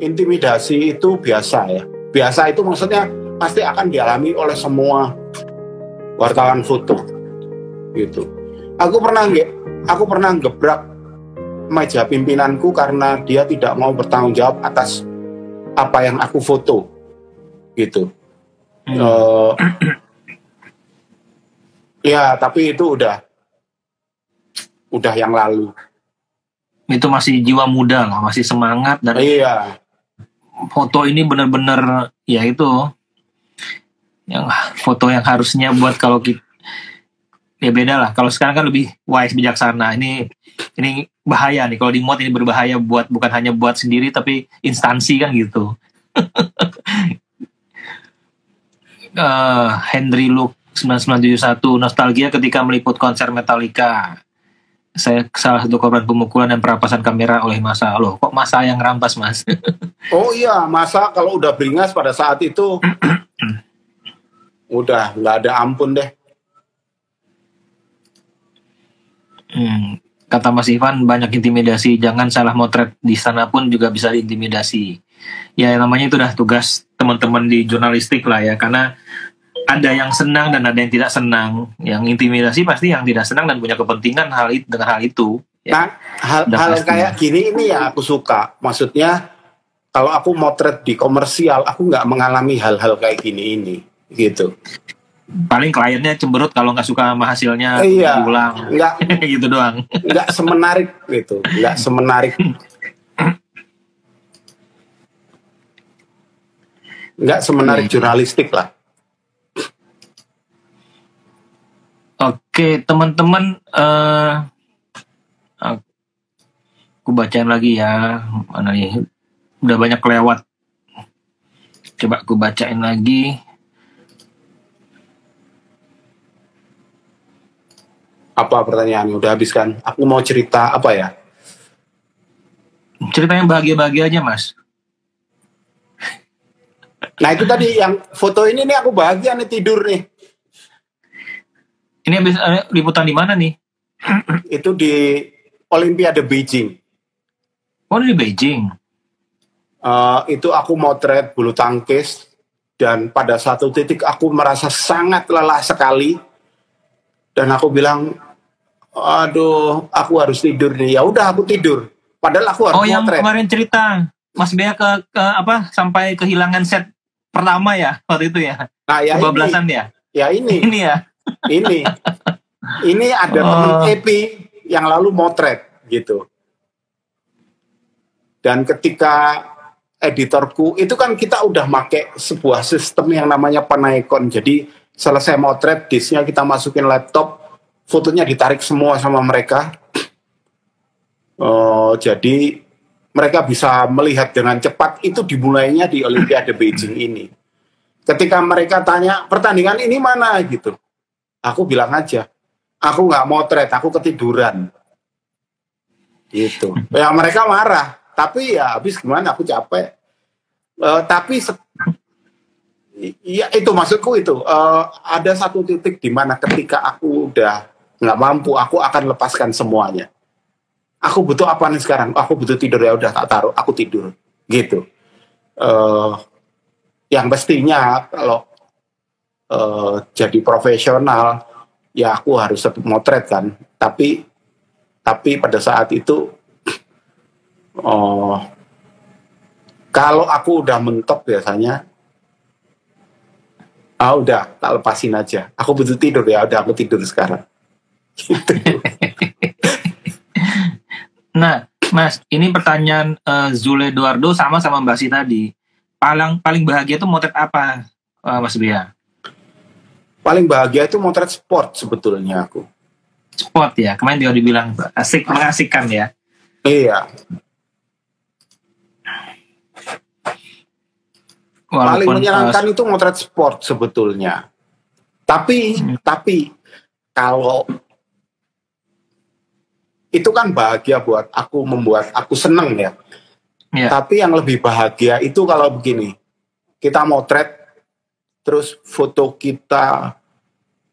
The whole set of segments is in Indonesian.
intimidasi itu biasa ya. Biasa itu maksudnya pasti akan dialami oleh semua wartawan foto gitu. Aku pernah gebrak meja pimpinanku karena dia tidak mau bertanggung jawab atas apa yang aku foto gitu. Ya tapi itu udah yang lalu. Itu masih jiwa muda lah, masih semangat, dan iya, foto ini benar-benar ya itu yang foto yang harusnya buat kalau kita ya beda lah. Kalau sekarang kan lebih wise, bijaksana. Ini bahaya nih kalau di mod, ini berbahaya buat bukan hanya buat sendiri tapi instansi kan gitu. Henry Luke 9971, nostalgia ketika meliput konser Metallica. Saya salah satu korban pemukulan dan perampasan kamera oleh massa. Loh, kok massa yang rampas, Mas? Oh iya, massa kalau udah beringas pada saat itu udah nggak ada ampun deh. Kata Mas Ivan, banyak intimidasi. Jangan salah motret, di sana pun juga bisa diintimidasi. Ya namanya itu udah tugas teman-teman di jurnalistik lah ya, karena ada yang senang dan ada yang tidak senang. Yang intimidasi pasti yang tidak senang dan punya kepentingan dengan hal itu. Ya. Nah, hal kayak gini ini ya aku suka. Maksudnya kalau aku motret di komersial, aku nggak mengalami hal-hal kayak gini ini, gitu. Paling kliennya cemberut kalau nggak suka sama hasilnya, diulang. Nggak, gitu doang. Nggak semenarik gitu, nggak semenarik. Nggak semenarik jurnalistik lah. Oke, teman-teman, aku bacain lagi ya. Mana nih? Udah banyak kelewat. Coba aku bacain lagi. Apa pertanyaannya? Udah habis kan? Aku mau cerita apa ya? Cerita yang bahagia-bahagia aja, Mas. Nah itu tadi yang foto ini nih aku bahagia nih, tidur nih. Ini habis liputan di mana nih? Itu di Olimpiade Beijing. Oh, di Beijing. Itu aku motret bulu tangkis dan pada satu titik aku merasa sangat lelah sekali dan aku bilang, aduh, aku harus tidur nih. Ya udah aku tidur. Padahal aku harus motret. Oh, yang kemarin cerita Mas Bea ke apa sampai kehilangan set pertama ya waktu itu ya? Nah, ya kebablasan ya? Ya ini. Ini ya. Ini ada teman Epi yang lalu motret gitu. Dan ketika editorku itu kan kita udah make sebuah sistem yang namanya Panaikon. Jadi selesai motret, disknya kita masukin laptop, fotonya ditarik semua sama mereka. Jadi mereka bisa melihat dengan cepat. Itu dimulainya di Olimpiade Beijing ini. Ketika mereka tanya pertandingan ini mana gitu, aku bilang aja, aku nggak motret, aku ketiduran. Gitu. Ya mereka marah, tapi ya habis gimana, aku capek. Tapi ya itu maksudku itu. Ada satu titik di mana ketika aku udah nggak mampu, aku akan lepaskan semuanya. Aku butuh apa nih sekarang? Aku butuh tidur, ya udah tak taruh, aku tidur. Gitu. Yang pastinya kalau jadi profesional ya aku harus tetap motret kan, tapi pada saat itu kalau aku udah mentok biasanya udah tak lepasin aja, aku butuh tidur, ya udah aku tidur sekarang gitu. Nah Mas, ini pertanyaan Zule Eduardo sama Mbak Si tadi, paling bahagia tuh motret apa, Mas Bea? Paling bahagia itu motret sport sebetulnya aku. Sport ya, kemarin dia dibilang asik, mengasihkan ya. Iya. Paling menyenangkan itu motret sport sebetulnya. Tapi kalau itu kan bahagia buat aku, membuat aku seneng ya. Yeah. Tapi yang lebih bahagia itu kalau begini, kita motret, terus foto kita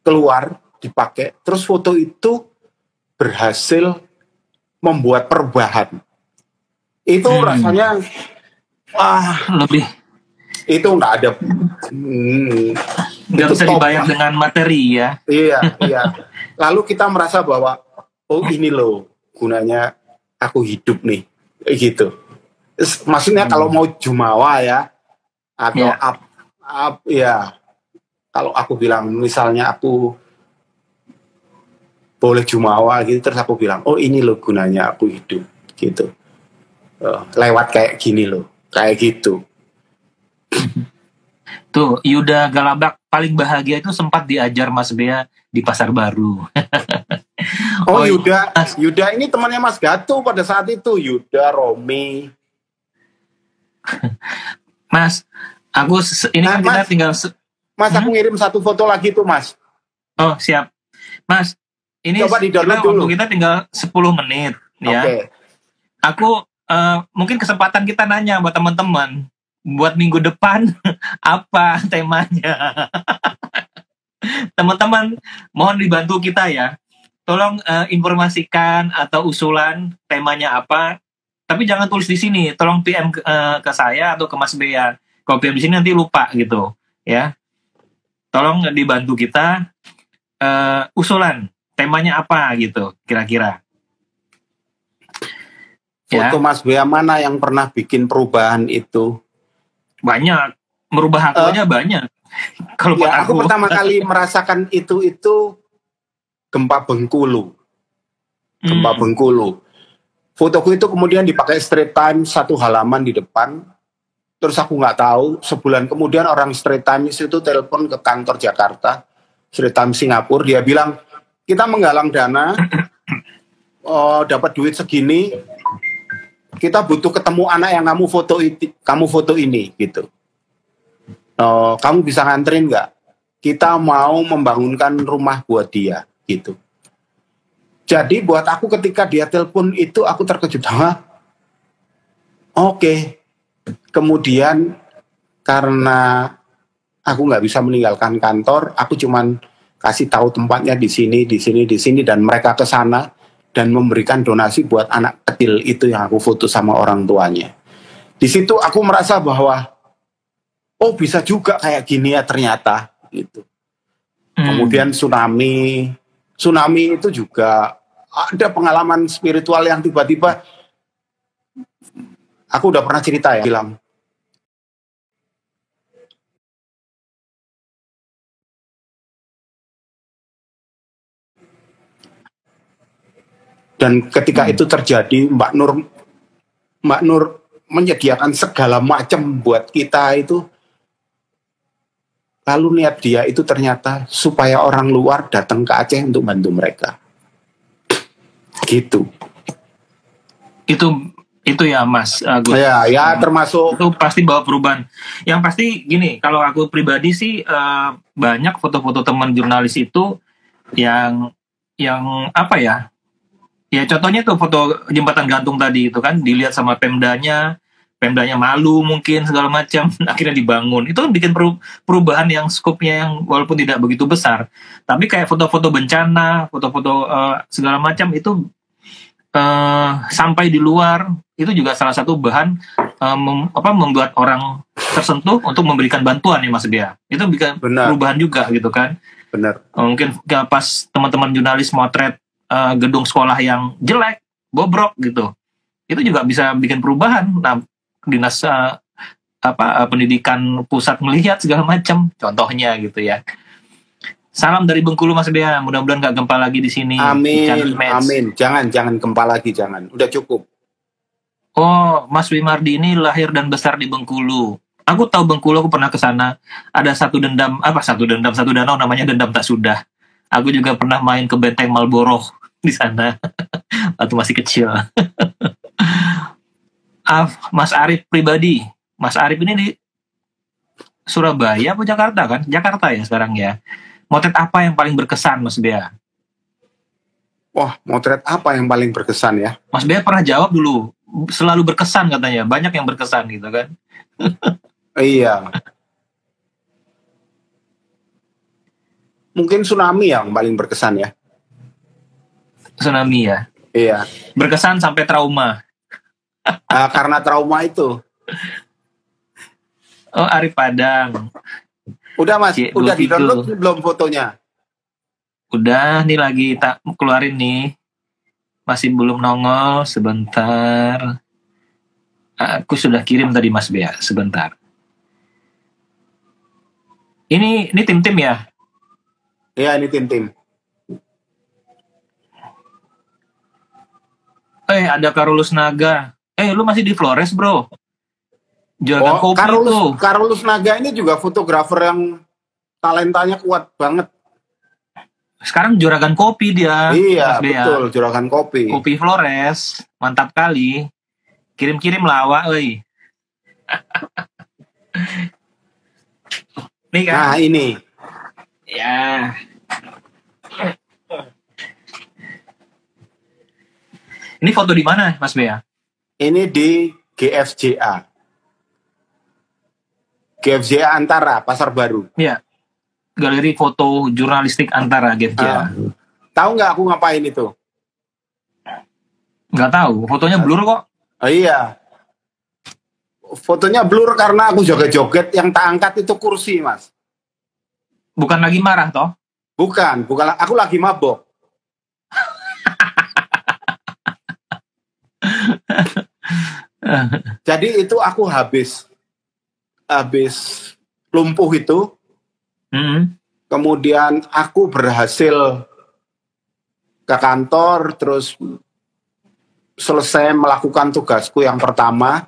keluar, dipakai, terus foto itu berhasil membuat perubahan. Itu rasanya Wah, Lebih itu nggak ada. Hmm, nggak itu bisa top. dibayar dengan materi ya. Iya, iya. Lalu kita merasa bahwa, oh ini loh gunanya aku hidup nih, gitu. Maksudnya kalau mau jumawa ya, atau Ya. ya, kalau aku bilang misalnya aku boleh jumawa gitu, terus aku bilang, oh ini loh gunanya aku hidup, gitu. Lewat kayak gini loh, kayak gitu. Tuh, Yuda Galabak paling bahagia itu sempat diajar Mas Bea di Pasar Baru. Oh, iya. Yuda ini temannya Mas Gato pada saat itu, Yuda, Romi. Mas, aku ini kan kita Mas, tinggal Mas, aku ngirim satu foto lagi tuh, Mas. Oh, siap. Mas, ini Coba di-download dulu. waktu kita tinggal 10 menit ya. Oke. Aku mungkin kesempatan kita nanya buat teman-teman buat minggu depan apa temanya. Teman-teman mohon dibantu kita ya. Tolong informasikan atau usulan temanya apa. Tapi jangan tulis di sini. Tolong PM ke saya atau ke Mas Bea. Kalau PM di sini nanti lupa gitu ya. Tolong dibantu kita usulan temanya apa gitu kira-kira. Foto Mas Bea mana yang pernah bikin perubahan itu? Banyak. Merubah aku aja banyak. Kalau buat aku pertama kali merasakan itu gempa Bengkulu. Gempa Bengkulu. Fotoku itu kemudian dipakai Straits Times 1 halaman di depan. Terus aku nggak tahu, sebulan kemudian orang Straits Times itu telepon ke kantor Jakarta, Straits Times Singapura, dia bilang, kita menggalang dana, dapat duit segini, kita butuh ketemu anak yang kamu foto ini, gitu. Kamu bisa nganterin nggak? Kita mau membangunkan rumah buat dia, gitu. Jadi buat aku ketika dia telepon itu aku terkejut, Oke. Kemudian karena aku nggak bisa meninggalkan kantor, aku cuman kasih tahu tempatnya di sini, dan mereka ke sana dan memberikan donasi buat anak kecil itu yang aku foto sama orang tuanya. Di situ aku merasa bahwa oh bisa juga kayak gini ya ternyata gitu. Kemudian tsunami itu juga ada pengalaman spiritual yang tiba-tiba aku udah pernah cerita ya, bilang dan ketika itu terjadi, Mbak Nur menyediakan segala macam buat kita itu. Lalu niat dia itu ternyata supaya orang luar datang ke Aceh untuk bantu mereka. Gitu. Itu ya Mas Agus. Ya termasuk itu pasti bawa perubahan. Yang pasti gini, kalau aku pribadi sih banyak foto-foto teman jurnalis itu yang apa ya? Ya contohnya tuh foto jembatan gantung tadi itu kan dilihat sama Pemdanya malu mungkin segala macam, akhirnya dibangun. Itu bikin perubahan yang skopnya yang walaupun tidak begitu besar, tapi kayak foto-foto bencana, foto-foto segala macam itu sampai di luar itu juga salah satu bahan membuat orang tersentuh untuk memberikan bantuan ya Mas Bea. Itu bikin perubahan juga gitu kan. Benar. Mungkin pas teman-teman jurnalis motret gedung sekolah yang jelek, bobrok gitu, itu juga bisa bikin perubahan. Nah, dinas pendidikan pusat melihat segala macam, contohnya gitu ya. Salam dari Bengkulu Mas Bea, mudah-mudahan nggak gempa lagi di sini. Amin. Jangan gempa lagi, jangan. Udah cukup. Oh, Mas Wimardi ini lahir dan besar di Bengkulu. Aku tahu Bengkulu, aku pernah ke sana. Ada satu danau namanya Dendam Tak Sudah. Aku juga pernah main ke Benteng Marlborough di sana waktu masih kecil. Mas Arif pribadi, Mas Arif ini di Surabaya atau Jakarta kan? Jakarta ya sekarang ya. Motret apa yang paling berkesan Mas Bea? Wah, motret apa yang paling berkesan ya? Mas Bea pernah jawab dulu, selalu berkesan katanya, banyak yang berkesan gitu kan? Iya. Mungkin tsunami yang paling berkesan ya. Tsunami ya? Iya. Berkesan sampai trauma. Karena trauma itu. Oh, Arif Padang. Udah Mas, C23. udah di-download belum fotonya? Udah, nih lagi tak keluarin nih. Masih belum nongol, sebentar. Aku sudah kirim tadi Mas Bea, sebentar. Ini tim-tim ya? Iya, ini tim-tim. Ada Carolus Naga. Lu masih di Flores, bro? Jualan kopi tuh. Carolus Naga ini juga fotografer yang talentanya kuat banget. Sekarang juragan kopi dia. Iya, betul, juragan kopi. Kopi Flores, mantap kali. Kirim-kirim lawak, woi. Nih kan? Nah, ini. Ya. Ini foto di mana, Mas Bea? Ini di GFJA. GFJA Antara, Pasar Baru. Iya. Galeri foto jurnalistik Antara GFJA. Tahu nggak aku ngapain itu? Nggak tahu. Fotonya blur kok. Oh iya. Fotonya blur karena aku joget-joget, yang tak angkat itu kursi, Mas. Bukan lagi marah, toh? Bukan. Aku lagi mabok. Jadi itu aku habis lumpuh itu. Kemudian aku berhasil ke kantor, terus selesai melakukan tugasku yang pertama.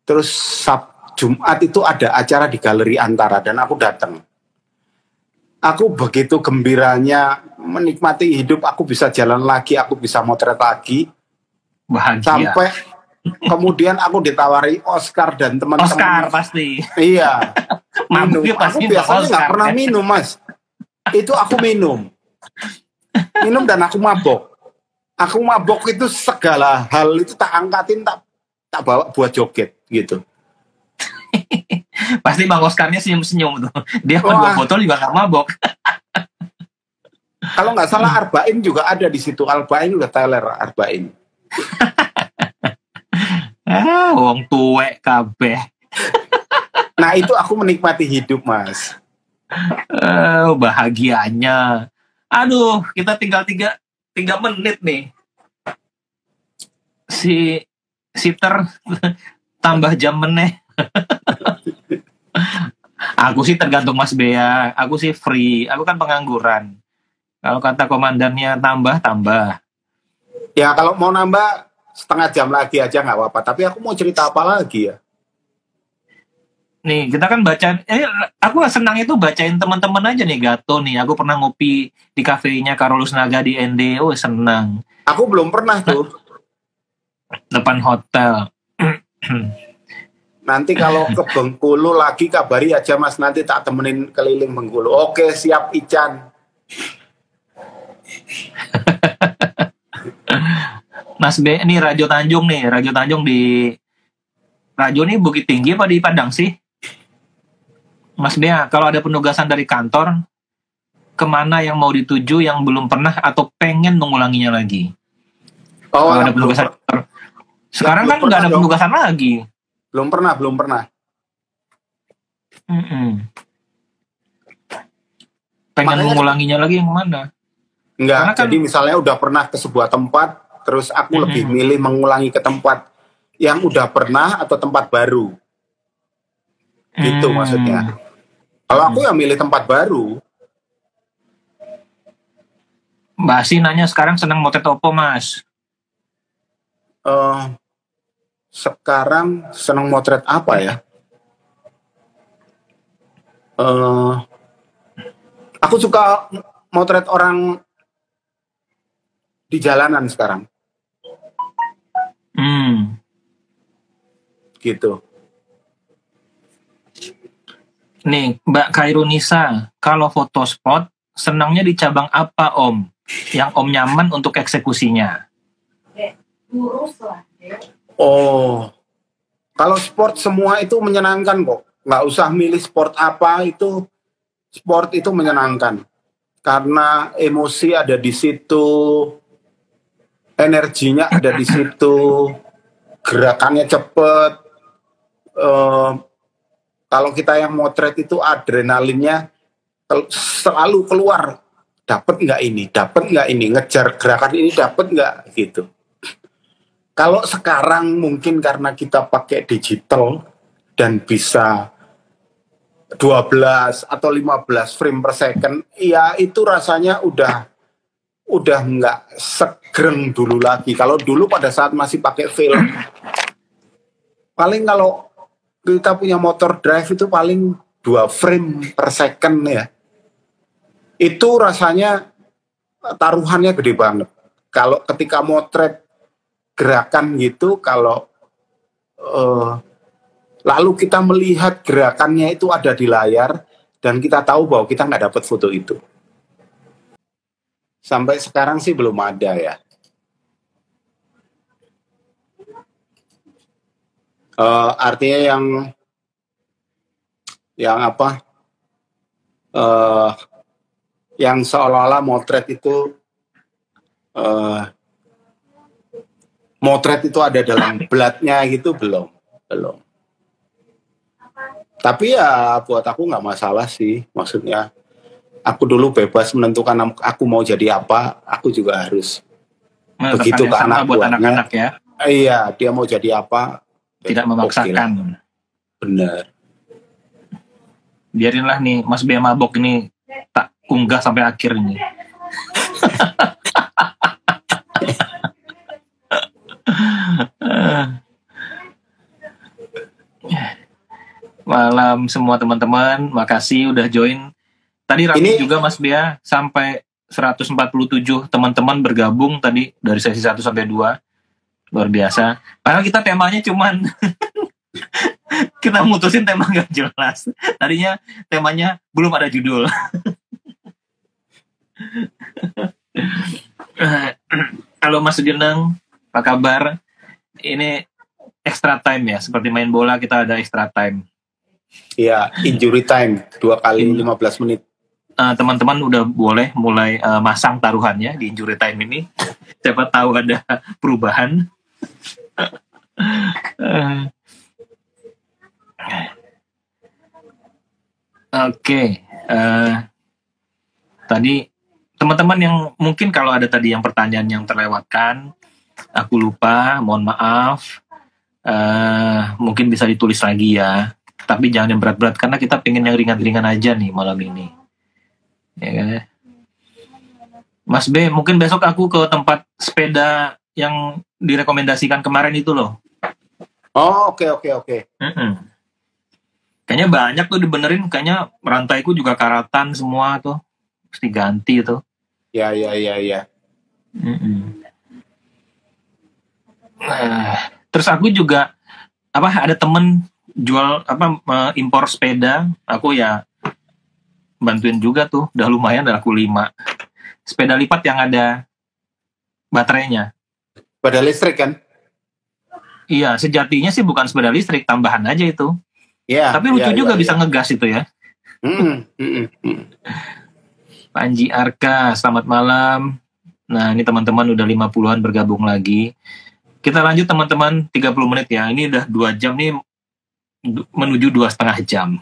Terus Jumat itu ada acara di Galeri Antara dan aku datang. Aku begitu gembiranya menikmati hidup, aku bisa jalan lagi, aku bisa motret lagi. Bahagia. Sampai kemudian aku ditawari Oscar dan teman-teman. Oscar pasti. Iya. Minum. Aku biasanya nggak pernah minum, Mas. Itu aku minum. Minum dan aku mabok. Aku mabok itu segala hal itu tak angkatin, tak bawa buat joget gitu. Pasti Bang Oscarnya senyum-senyum tuh. Dia bawa botol juga nggak mabok. Kalau nggak salah Arbain juga ada di situ. Arbain udah teler Arbain. Wong tuwek kabeh. Nah itu aku menikmati hidup, Mas. Bahagianya. Aduh, kita tinggal 3 menit nih. Si sitter tambah jam meneh. Aku sih tergantung Mas Bea. Aku sih free. Aku kan pengangguran. Kalau kata komandannya tambah. Ya kalau mau nambah setengah jam lagi aja nggak apa-apa. Tapi aku mau cerita apa lagi ya? Nih kita kan baca. Aku senang itu bacain teman-teman aja nih Gato nih. Aku pernah ngopi di kafenya Carolus Naga di ND. Senang. Aku belum pernah tuh. Depan hotel. Nanti kalau ke Bengkulu lagi kabari aja Mas, nanti tak temenin keliling Bengkulu. Oke, siap Ican. Mas B, ini Rajo Tanjung nih. Rajo Tanjung di Rajo nih Bukit Tinggi apa di Padang sih? Mas B, kalau ada penugasan dari kantor, kemana yang mau dituju yang belum pernah atau pengen mengulanginya lagi? Oh, kalau ada penugasan. Sekarang kan nggak ada penugasan lagi. Belum pernah. Pengen mengulanginya lagi yang mana? Enggak, jadi misalnya udah pernah ke sebuah tempat, terus aku lebih milih mengulangi ke tempat yang udah pernah atau tempat baru. Gitu maksudnya. Kalau aku yang milih tempat baru. Mbak Asi nanya sekarang senang motret opo, Mas? Sekarang senang motret apa ya? Aku suka motret orang di jalanan sekarang. Gitu. Nih, Mbak Kairunisa, kalau foto spot, senangnya di cabang apa, Om? Yang Om nyaman untuk eksekusinya? Oh, kalau sport semua itu menyenangkan kok. Nggak usah milih sport apa, itu sport itu menyenangkan. Karena emosi ada di situ, energinya ada di situ, gerakannya cepet. Kalau kita yang motret itu adrenalinnya selalu keluar, dapat nggak ini, ngejar gerakan ini dapat nggak gitu. Kalau sekarang mungkin karena kita pakai digital dan bisa 12 atau 15 frame per second, ya itu rasanya udah nggak segreng dulu lagi. Kalau dulu pada saat masih pakai film, paling kalau kita punya motor drive itu paling 2 frame per second ya. Itu rasanya taruhannya gede banget. Kalau ketika motret gerakan gitu, kalau lalu kita melihat gerakannya itu ada di layar dan kita tahu bahwa kita nggak dapat foto itu. Sampai sekarang sih belum ada ya. Artinya yang apa? Yang seolah-olah motret itu ada dalam blood-nya gitu, belum. Tapi ya buat aku nggak masalah sih, maksudnya aku dulu bebas menentukan aku mau jadi apa, aku juga harus begitu ke anak buat buahnya. anak-anak ya. Iya, dia mau jadi apa, tidak memaksakan. Bener. Biarinlah nih Mas B mabok ini tak unggah sampai akhir ini. Malam semua teman-teman, makasih udah join. Tadi rame juga Mas Bea, sampai 147 teman-teman bergabung tadi dari sesi 1 sampai 2. Luar biasa. Padahal kita temanya cuman kita mutusin tema gak jelas. Tadinya temanya belum ada judul. Halo Mas Sudirneng, apa kabar? Ini extra time ya, seperti main bola kita ada extra time. Iya, injury time 2 kali 15 menit. Teman-teman udah boleh mulai masang taruhannya di injury time ini. Siapa tahu ada perubahan. Oke. Tadi teman-teman yang mungkin kalau ada tadi yang pertanyaan yang terlewatkan, aku lupa, mohon maaf. Mungkin bisa ditulis lagi ya. Tapi jangan yang berat-berat karena kita pengen yang ringan-ringan aja nih malam ini. Ya kan? Mas B, mungkin besok aku ke tempat sepeda yang direkomendasikan kemarin itu loh. Oh, oke. Kayaknya banyak tuh dibenerin, kayaknya rantaiku juga karatan semua tuh. Mesti ganti tuh. Ya. Terus aku juga ada temen jual impor sepeda, aku ya bantuin juga tuh, udah lumayan, udah aku 5 sepeda lipat yang ada baterainya. Sepeda listrik kan? Iya, sejatinya sih bukan sepeda listrik, tambahan aja itu. Iya. Tapi lucu juga bisa ngegas itu ya. Panji Arka, selamat malam. Nah, ini teman-teman udah 50-an bergabung lagi. Kita lanjut teman-teman, 30 menit ya. Ini udah 2 jam nih, menuju 2,5 jam.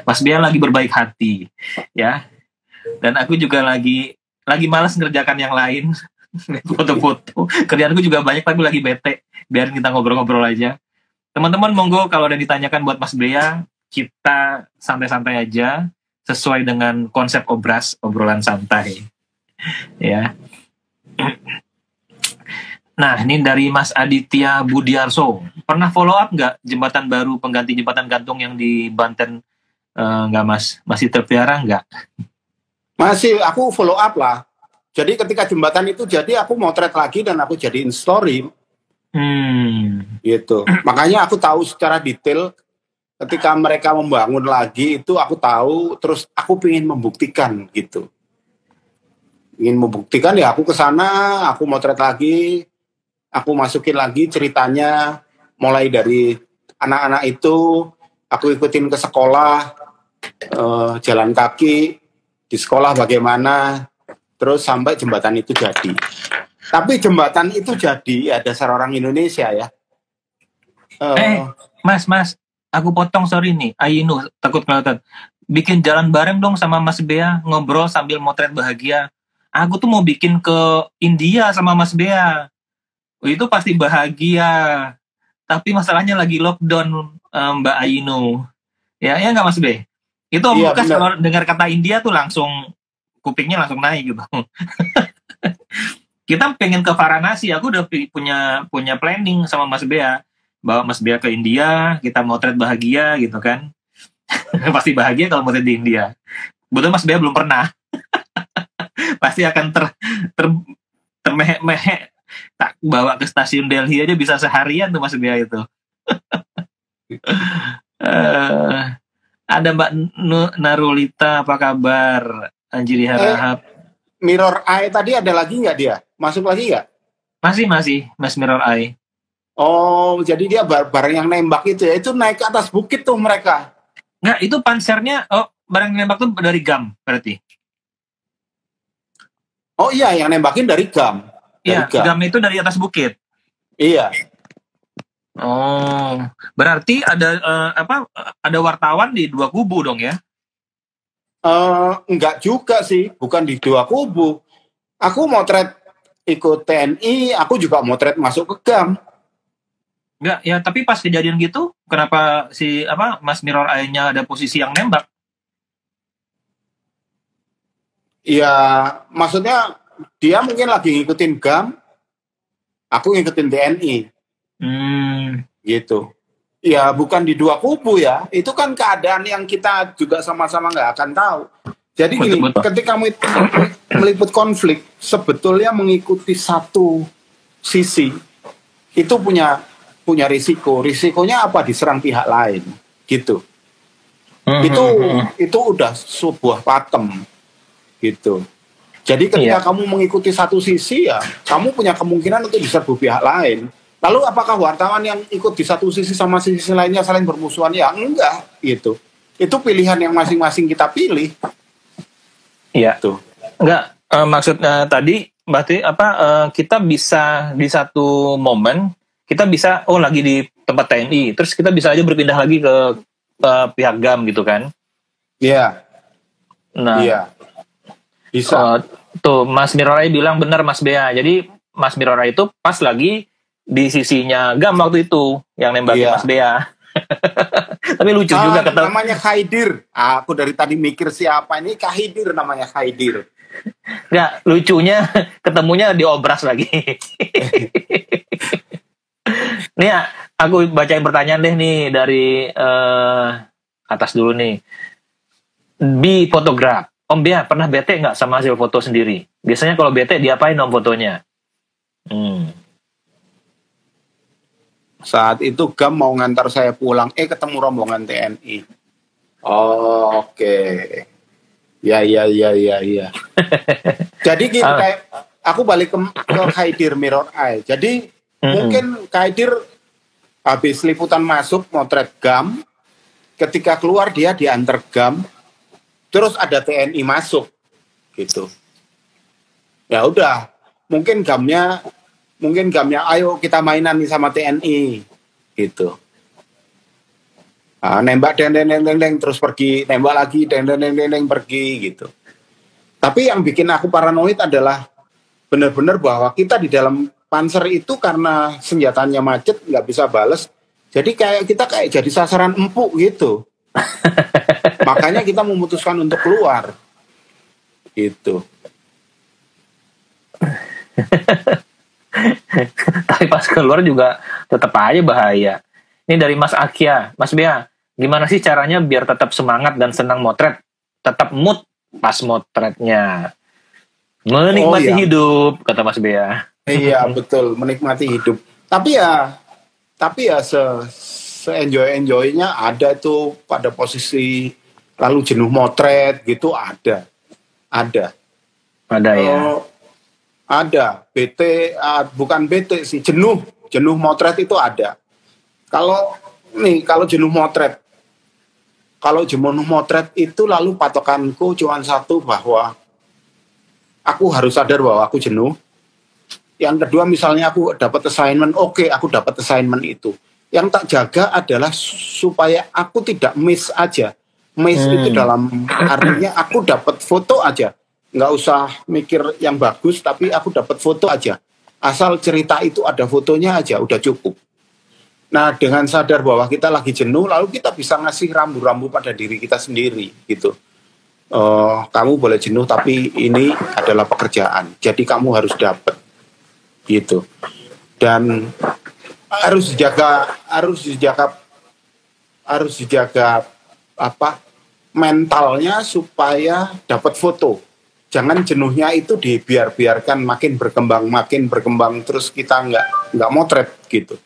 Mas Bea lagi berbaik hati ya, dan aku juga lagi malas ngerjakan yang lain. Foto-foto kerjaanku juga banyak tapi lagi bete, biarin kita ngobrol-ngobrol aja. Teman-teman monggo kalau ada ditanyakan buat Mas Bea, kita santai-santai aja sesuai dengan konsep obrolan santai ya. Nah, ini dari Mas Aditya Budiarso. Pernah follow up nggak jembatan baru pengganti jembatan gantung yang di Banten? Nggak Mas? Masih terpelihara nggak? Masih, aku follow up lah. Jadi ketika jembatan itu jadi, aku motret lagi dan aku jadiin story. Gitu. Makanya aku tahu secara detail ketika mereka membangun lagi itu, aku tahu, terus aku ingin membuktikan gitu. Ingin membuktikan ya, aku ke sana, aku motret lagi, aku masukin lagi ceritanya, mulai dari anak-anak itu, aku ikutin ke sekolah, jalan kaki, di sekolah bagaimana, terus sampai jembatan itu jadi. Tapi jembatan itu jadi ya dasar orang Indonesia ya. Mas, Aku potong, sorry nih. Ainu, takut kelewatan. Bikin jalan bareng dong sama Mas Bea, ngobrol sambil motret bahagia. Aku tuh mau bikin ke India sama Mas Bea. Itu pasti bahagia. Tapi masalahnya lagi lockdown, Mbak Ainu. Ya nggak Mas Be? Itu Om Iya Lukas benar. kalau dengar kata India tuh langsung kupingnya langsung naik gitu. Kita pengen ke Varanasi. Aku udah punya planning sama Mas Bea. Bawa Mas Bea ke India, kita motret bahagia gitu kan. Pasti bahagia kalau motret di India. Betul Mas Bea belum pernah. Pasti akan ter termehek-mehek. Tak bawa ke stasiun Delhi aja bisa seharian tuh Mas Bea itu. Eh, ada Mbak Narulita, apa kabar? Anjiri Harahap. Mirror Eye tadi ada lagi nggak dia? Masuk lagi nggak? Masih, Mas Mirror Eye. Oh, jadi dia bareng yang nembak itu ya? Itu naik ke atas bukit tuh mereka. Nggak, itu pansernya, barang nembak tuh dari GAM berarti. Oh iya, yang nembakin dari GAM. Iya, GAM itu dari atas bukit. Iya. Oh, berarti ada wartawan di dua kubu dong ya? Enggak juga sih, bukan di dua kubu. Aku motret ikut TNI, aku juga motret masuk ke GAM. Enggak, ya tapi pas kejadian gitu, kenapa Mas Mirror Eye-nya ada posisi yang nembak? Ya, maksudnya dia mungkin lagi ngikutin GAM, aku ngikutin TNI. Gitu. Ya, bukan di dua kubu ya. Itu kan keadaan yang kita juga sama-sama nggak akan tahu. Jadi gini, ketika meliput konflik, sebetulnya mengikuti satu sisi itu punya risiko. Risikonya apa? Diserang pihak lain, gitu. Itu udah sebuah pakem, gitu. Jadi ketika kamu mengikuti satu sisi ya, kamu punya kemungkinan untuk diserbu pihak lain. Lalu apakah wartawan yang ikut di satu sisi sama sisi lainnya saling bermusuhan? Ya enggak, gitu. Itu pilihan yang masing-masing kita pilih. Iya. Tuh. Enggak, maksudnya tadi berarti kita bisa di satu momen kita bisa lagi di tempat TNI, terus kita bisa aja berpindah lagi ke pihak GAM gitu kan? Iya. Nah, iya. Bisa. Tuh Mas Mirorai bilang benar Mas Bea. Jadi Mas Mirorai itu pas lagi di sisinya GAM waktu itu yang nembakin Mas Bea. Tapi lucu juga namanya Khaidir. Aku dari tadi mikir siapa ini, Khaidir namanya, Khaidir. Enggak, lucunya ketemunya di obras lagi. Nih aku bacain pertanyaan deh nih dari atas dulu nih. Bi fotograf. Om Bea pernah bete nggak sama hasil foto sendiri? Biasanya kalau bete diapain om fotonya? Saat itu GAM mau ngantar saya pulang, ketemu rombongan TNI. Oh, oke. Ya. Jadi gini, kayak aku balik ke Khaidir Mirror Eye. Jadi mungkin Khaidir habis liputan masuk motret GAM, ketika keluar dia diantar GAM, terus ada TNI masuk, gitu. Ya udah, mungkin GAM-nya, ayo kita mainan nih sama TNI, gitu. Nembak deng terus pergi, nembak lagi deng pergi, gitu. Tapi yang bikin aku paranoid adalah benar-benar bahwa kita di dalam panser itu karena senjatanya macet nggak bisa bales, jadi kita jadi sasaran empuk gitu. Makanya kita memutuskan untuk keluar, gitu. Tapi pas keluar juga tetap aja bahaya. Ini dari Mas Akia. Mas Bea, gimana sih caranya biar tetap semangat dan senang motret? Tetap mood pas motretnya. Menikmati hidup, kata Mas Bea. Iya, betul, menikmati hidup. Tapi ya se-enjoy-enjoynya ada tuh pada posisi lalu jenuh motret gitu, ada ya. Ada bete, bukan bete sih, jenuh motret itu ada. Kalau jenuh motret itu lalu patokanku cuma satu, bahwa aku harus sadar bahwa aku jenuh. Yang kedua, misalnya aku dapat assignment, aku dapat assignment itu. Yang tak jaga adalah supaya aku tidak miss aja. Miss itu dalam artinya aku dapat foto aja, nggak usah mikir yang bagus, tapi aku dapat foto aja. Asal cerita itu ada fotonya aja, udah cukup. Nah, dengan sadar bahwa kita lagi jenuh, lalu kita bisa ngasih rambu-rambu pada diri kita sendiri, gitu. Kamu boleh jenuh, tapi ini adalah pekerjaan. Jadi kamu harus dapat, gitu. Dan harus dijaga mentalnya supaya dapat foto. Jangan jenuhnya itu dibiarkan makin berkembang terus kita nggak motret gitu.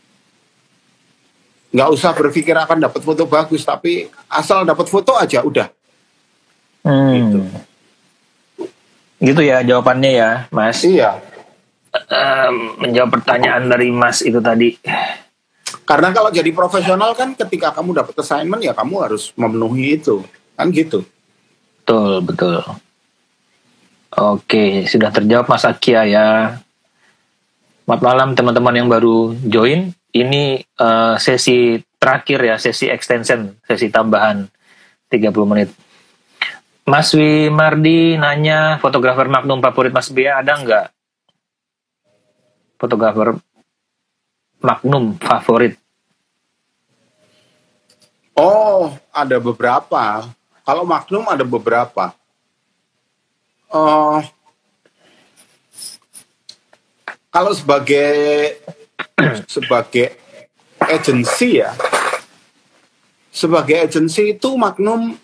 Nggak usah berpikir akan dapat foto bagus, tapi asal dapat foto aja udah. Gitu ya jawabannya ya, Mas. Iya. Menjawab pertanyaan dari Mas itu tadi. Karena kalau jadi profesional kan ketika kamu dapat assignment ya kamu harus memenuhi itu. Kan gitu. Betul. Oke, sudah terjawab Mas Akia ya. Selamat malam teman-teman yang baru join. Ini sesi terakhir ya, sesi extension, sesi tambahan 30 menit. Mas Wimardi nanya, fotografer Magnum favorit Mas Bea ada nggak? Fotografer Magnum favorit? Oh, ada beberapa. Kalau Magnum ada beberapa. Kalau sebagai agensi ya, sebagai agensi itu Magnum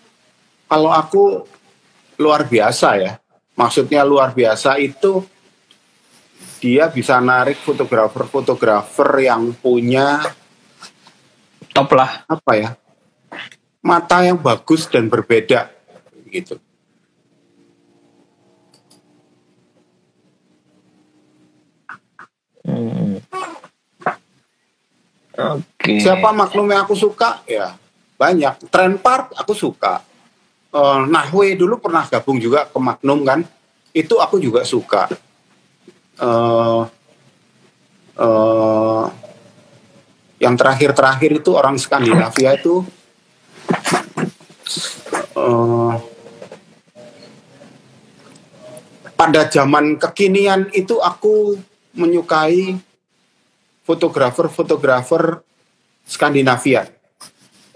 kalau aku luar biasa ya. Maksudnya luar biasa itu dia bisa narik fotografer yang punya top lah, mata yang bagus dan berbeda gitu. Oke. Siapa Magnum yang aku suka ya banyak. Trend Park aku suka. Nahwe dulu pernah gabung juga ke Magnum kan, itu aku juga suka. Yang terakhir itu orang Skandinavia itu pada zaman kekinian itu aku menyukai fotografer Skandinavia.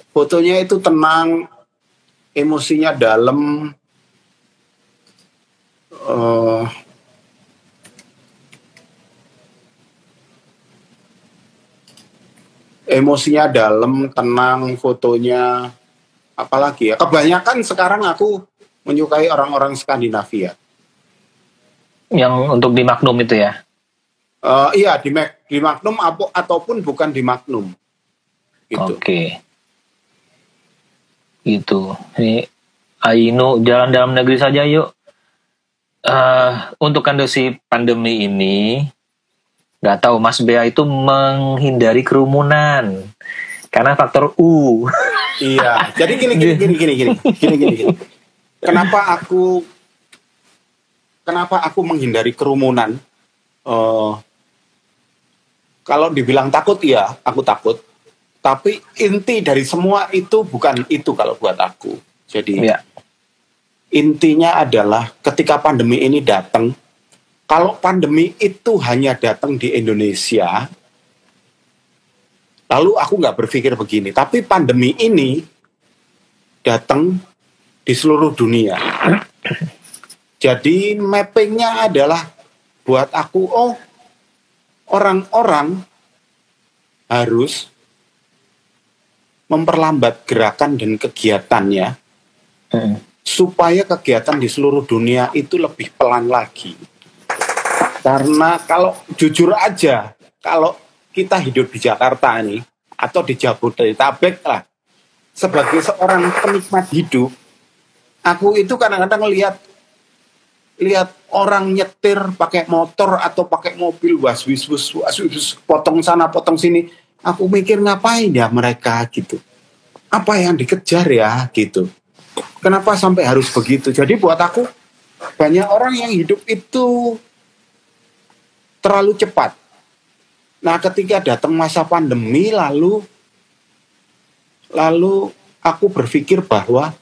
Fotonya itu tenang, emosinya dalam, tenang fotonya. Apalagi ya, kebanyakan sekarang aku menyukai orang-orang Skandinavia. Yang untuk di Magnum itu ya? Iya, di Magnum ataupun bukan di Magnum. Gitu. Oke. Gitu. Ini Aino jalan dalam negeri saja yuk. Untuk kondisi pandemi ini, nggak tahu Mas Bea itu menghindari kerumunan karena faktor U. Iya. Jadi gini. Kenapa aku menghindari kerumunan? Kalau dibilang takut ya, aku takut. Tapi inti dari semua itu bukan itu kalau buat aku. Jadi intinya adalah ketika pandemi ini datang, kalau pandemi itu hanya datang di Indonesia, lalu aku nggak berpikir begini. Tapi pandemi ini datang di seluruh dunia. Jadi mappingnya adalah buat aku, orang-orang harus memperlambat gerakan dan kegiatannya supaya kegiatan di seluruh dunia itu lebih pelan lagi. Karena kalau jujur aja, kalau kita hidup di Jakarta nih atau di Jabodetabek lah, sebagai seorang penikmat hidup, aku itu kadang-kadang lihat orang nyetir pakai motor atau pakai mobil was potong sana potong sini, aku mikir ngapain ya mereka gitu, apa yang dikejar ya gitu, kenapa sampai harus begitu. Jadi buat aku banyak orang yang hidup itu terlalu cepat. Nah ketika datang masa pandemi lalu Lalu aku berpikir bahwa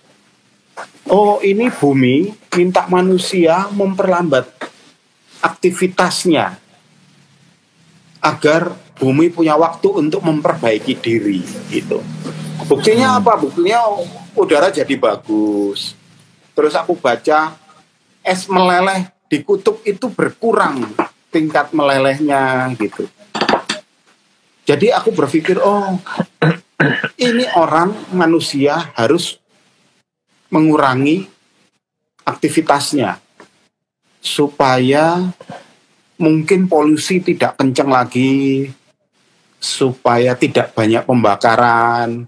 oh ini bumi minta manusia memperlambat aktivitasnya agar bumi punya waktu untuk memperbaiki diri gitu. Buktinya apa? Buktinya udara jadi bagus. Terus aku baca es meleleh di kutub itu berkurang tingkat melelehnya gitu. Jadi aku berpikir oh ini orang manusia harus mengurangi aktivitasnya supaya mungkin polusi tidak kencang lagi, supaya tidak banyak pembakaran,